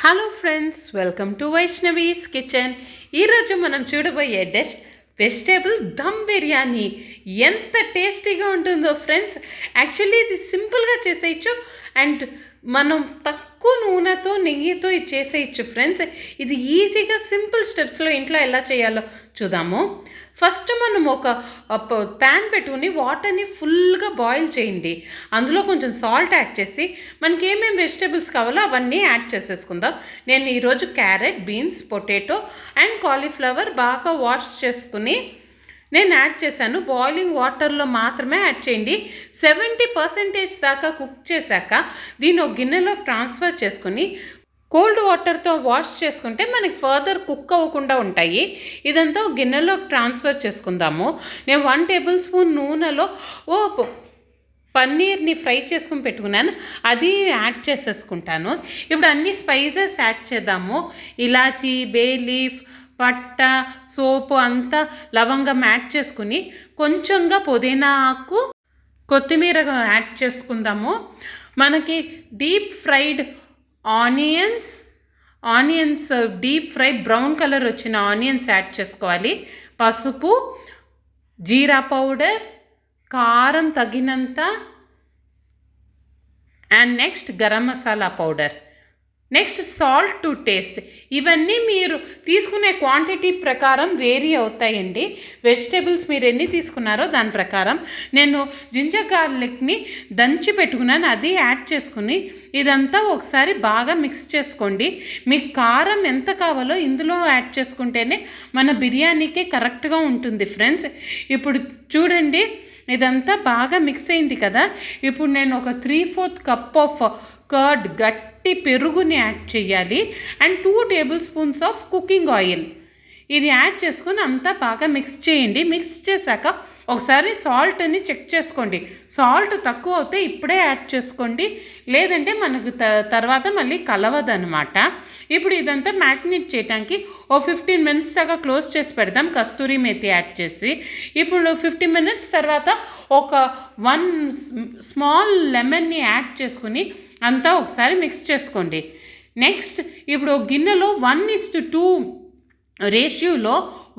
Hello friends, welcome to Vaishnavi's kitchen. ఈరోజు మనం చూడబోయే డిష్ వెజిటేబుల్ దమ్ బిర్యానీ. ఎంత టేస్టీగా ఉంటుందో ఫ్రెండ్స్. యాక్చువల్లీ ఇది సింపుల్గా చేసేయచ్చు అండ్ మనం తక్కువ నూనెతో నెయ్యితో ఇది చేసేయచ్చు ఫ్రెండ్స్. ఇది ఈజీగా సింపుల్ స్టెప్స్లో ఇంట్లో ఎలా చేయాలో చూద్దాము. ఫస్ట్ మనం ఒక ప్యాన్ పెట్టుకుని వాటర్ని ఫుల్గా బాయిల్ చేయండి. అందులో కొంచెం సాల్ట్ యాడ్ చేసి మనకి ఏమేమి వెజిటేబుల్స్ కావాలో అవన్నీ యాడ్ చేసేసుకుందాం. నేను ఈరోజు carrot, beans, potato and cauliflower బాగా వాష్ చేసుకుని నేను యాడ్ చేశాను. బాయిలింగ్ వాటర్లో మాత్రమే యాడ్ చేయండి. 70% దాకా కుక్ చేశాక దీన్ని ఒక గిన్నెలో ట్రాన్స్ఫర్ చేసుకుని కోల్డ్ వాటర్తో వాష్ చేసుకుంటే మనకి ఫర్దర్ కుక్ అవ్వకుండా ఉంటాయి. ఇదంతా ఒక గిన్నెలో ట్రాన్స్ఫర్ చేసుకుందాము. నేను 1 టేబుల్ స్పూన్ నూనెలో పన్నీర్ని ఫ్రై చేసుకుని పెట్టుకున్నాను, అది యాడ్ చేసేసుకుంటాను. ఇప్పుడు అన్ని స్పైసెస్ యాడ్ చేద్దాము. ఇలాచి, బే లీఫ్, పట్ట, సోపు అంతా లవంగం యాడ్ చేసుకుని కొంచెంగా పుదీనా ఆకు, కొత్తిమీర యాడ్ చేసుకుందాము. మనకి deep fried onions deep fry brown colour వచ్చిన ఆనియన్స్ యాడ్ చేసుకోవాలి. పసుపు, జీరా పౌడర్, కారం తగినంత and next garam masala powder, next salt to taste. ఇవన్నీ మీరు తీసుకునే క్వాంటిటీ ప్రకారం వేరీ అవుతాయండి. వెజిటేబుల్స్ మీరు ఎన్ని తీసుకున్నారో దాని ప్రకారం. నేను జింజర్ గార్లిక్ని దంచి పెట్టుకున్నాను, అది యాడ్ చేసుకుని ఇదంతా ఒకసారి బాగా మిక్స్ చేసుకోండి. మీకు కారం ఎంత కావాలో ఇందులో యాడ్ చేసుకుంటేనే మన బిర్యానీకే కరెక్ట్గా ఉంటుంది ఫ్రెండ్స్. ఇప్పుడు చూడండి, ఇదంతా బాగా మిక్స్ అయింది కదా. ఇప్పుడు నేను ఒక 3/4 కప్ ఆఫ్ కర్డ్, గట్టి పెరుగుని యాడ్ చేయాలి and 2 table spoons of cooking oil. ఇది యాడ్ చేసుకుని అంతా బాగా మిక్స్ చేయండి. మిక్స్ చేశాక ఒకసారి సాల్ట్ని చెక్ చేసుకోండి. సాల్ట్ తక్కువ అవుతే ఇప్పుడే యాడ్ చేసుకోండి, లేదంటే మనకు తర్వాత మళ్ళీ కలవదనమాట. ఇప్పుడు ఇదంతా మ్యాగ్నేట్ చేయడానికి 15 మినిట్స్ దాకా క్లోజ్ చేసి పెడదాం కస్తూరి మేతి యాడ్ చేసి. ఇప్పుడు 15 మినిట్స్ తర్వాత ఒక 1 స్మాల్ లెమన్ని యాడ్ చేసుకుని అంతా ఒకసారి మిక్స్ చేసుకోండి. నెక్స్ట్ ఇప్పుడు గిన్నెలో 1:2 రేషియోలో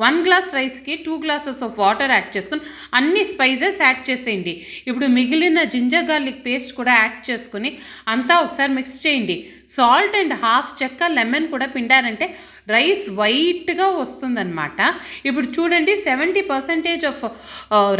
1 గ్లాస్ రైస్కి 2 గ్లాసెస్ ఆఫ్ వాటర్ యాడ్ చేసుకుని అన్ని స్పైసెస్ యాడ్ చేసేయండి. ఇప్పుడు మిగిలిన జింజర్ గార్లిక్ పేస్ట్ కూడా యాడ్ చేసుకుని అంతా ఒకసారి మిక్స్ చేయండి. సాల్ట్ అండ్ హాఫ్ చెక్క లెమన్ కూడా పిండారంటే రైస్ వైట్గా వస్తుందన్నమాట. ఇప్పుడు చూడండి, 70% ఆఫ్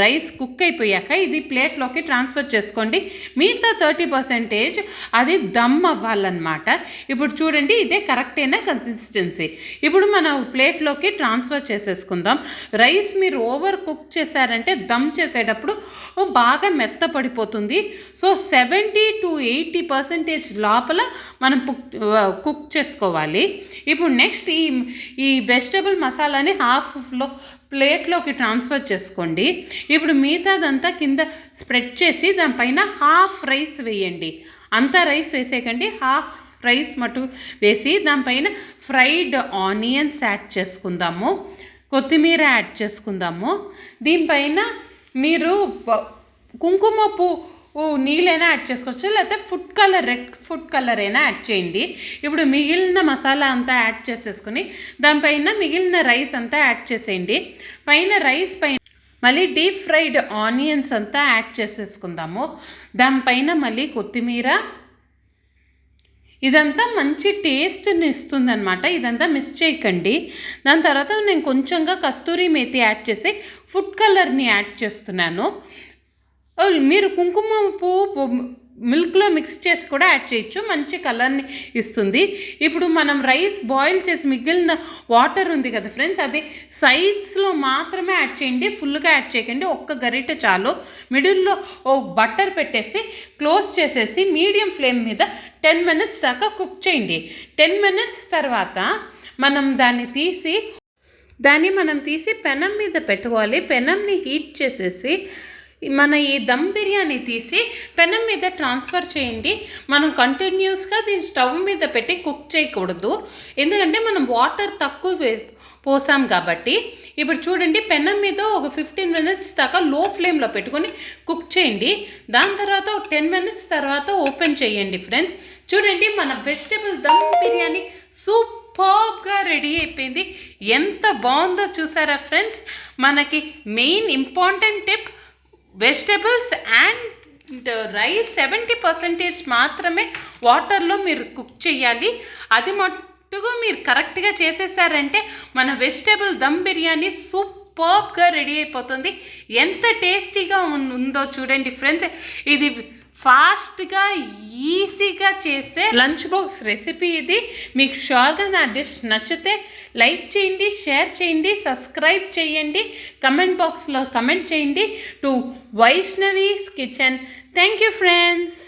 రైస్ కుక్ అయిపోయాక ఇది ప్లేట్లోకి ట్రాన్స్ఫర్ చేసుకోండి. మిగతా 30% అది దమ్ అవ్వాలన్నమాట. ఇప్పుడు చూడండి, ఇదే కరెక్ట్ అయిన కన్సిస్టెన్సీ. ఇప్పుడు మనం ప్లేట్లోకి ట్రాన్స్ఫర్ చేసేసుకుందాం. రైస్ మీరు ఓవర్ కుక్ చేశారంటే దమ్ చేసేటప్పుడు బాగా మెత్తపడిపోతుంది. సో 70 to 80% లోపల మనం కుక్ చేసుకోవాలి. ఇప్పుడు నెక్స్ట్ ఈ వెజిటబుల్ మసాలాని హాఫ్లో ప్లేట్లోకి ట్రాన్స్ఫర్ చేసుకోండి. ఇప్పుడు మిగతాదంతా కింద స్ప్రెడ్ చేసి దానిపైన హాఫ్ రైస్ వేయండి. అంతా రైస్ వేసేయకండి, హాఫ్ రైస్ మటు వేసి దానిపైన ఫ్రైడ్ ఆనియన్స్ యాడ్ చేసుకుందాము, కొత్తిమీర యాడ్ చేసుకుందాము. దీనిపైన మీరు కుంకుమ పువ్వు నీళ్ళైనా యాడ్ చేసుకోవచ్చు, లేకపోతే రెడ్ ఫుడ్ కలర్ అయినా యాడ్ చేయండి. ఇప్పుడు మిగిలిన మసాలా అంతా యాడ్ చేసేసుకుని దానిపైన మిగిలిన రైస్ అంతా యాడ్ చేసేయండి. రైస్ పైన మళ్ళీ డీప్ ఫ్రైడ్ ఆనియన్స్ అంతా యాడ్ చేసేసుకుందాము. దానిపైన మళ్ళీ కొత్తిమీర. ఇదంతా మంచి టేస్ట్ని ఇస్తుందన్నమాట. ఇదంతా మిస్ చేయకండి. దాని తర్వాత నేను కొంచెంగా కస్తూరి మేతి యాడ్ చేసి ఫుడ్ కలర్ని యాడ్ చేస్తున్నాను. మీరు కుంకుమ పువ్వు మిల్క్లో మిక్స్ చేసి కూడా యాడ్ చేయొచ్చు, మంచి కలర్ని ఇస్తుంది. ఇప్పుడు మనం రైస్ బాయిల్ చేసి మిగిలిన వాటర్ ఉంది కదా ఫ్రెండ్స్, అది సైడ్స్లో మాత్రమే యాడ్ చేయండి, ఫుల్గా యాడ్ చేయకండి. ఒక్క గరిటె చాలు. మిడిల్లో బటర్ పెట్టేసి క్లోజ్ చేసేసి మీడియం ఫ్లేమ్ మీద 10 మినిట్స్ దాకా కుక్ చేయండి. 10 మినిట్స్ తర్వాత దాన్ని తీసి పెనం మీద పెట్టుకోవాలి. పెనంని హీట్ చేసేసి మన ఈ దమ్ బిర్యానీ తీసి పెనం మీద ట్రాన్స్ఫర్ చేయండి. మనం కంటిన్యూస్గా దీన్ని స్టవ్ మీద పెట్టి కుక్ చేయకూడదు, ఎందుకంటే మనం వాటర్ తక్కువ పోసాం కాబట్టి. ఇప్పుడు చూడండి, పెనం మీద ఒక 15 మినిట్స్ దాకా లో ఫ్లేమ్లో పెట్టుకొని కుక్ చేయండి. దాని తర్వాత 10 మినిట్స్ తర్వాత ఓపెన్ చేయండి ఫ్రెండ్స్. చూడండి, మన వెజిటేబుల్ దమ్ బిర్యానీ సూపర్గా రెడీ అయిపోయింది. ఎంత బాగుందో చూసారా ఫ్రెండ్స్. మనకి main important tip, vegetables and rice 70% మాత్రమే వాటర్లో మీరు కుక్ చేయాలి. అది మట్టుగా మీరు కరెక్ట్గా చేసేసారంటే మన వెజిటబుల్ దమ్ బిర్యానీ సూపర్గా రెడీ అయిపోతుంది. ఎంత టేస్టీగా ఉందో చూడండి ఫ్రెండ్స్. ఇది ఫాస్ట్గా ఈజీగా చేసే లంచ్ బాక్స్ రెసిపీ ఇది. మీకు షూర్గా నా డిష్ నచ్చితే లైక్ చేయండి, షేర్ చేయండి, సబ్స్క్రైబ్ చేయండి, కమెంట్ బాక్స్లో కమెంట్ చేయండి to Vaishnavi's kitchen. Thank you friends.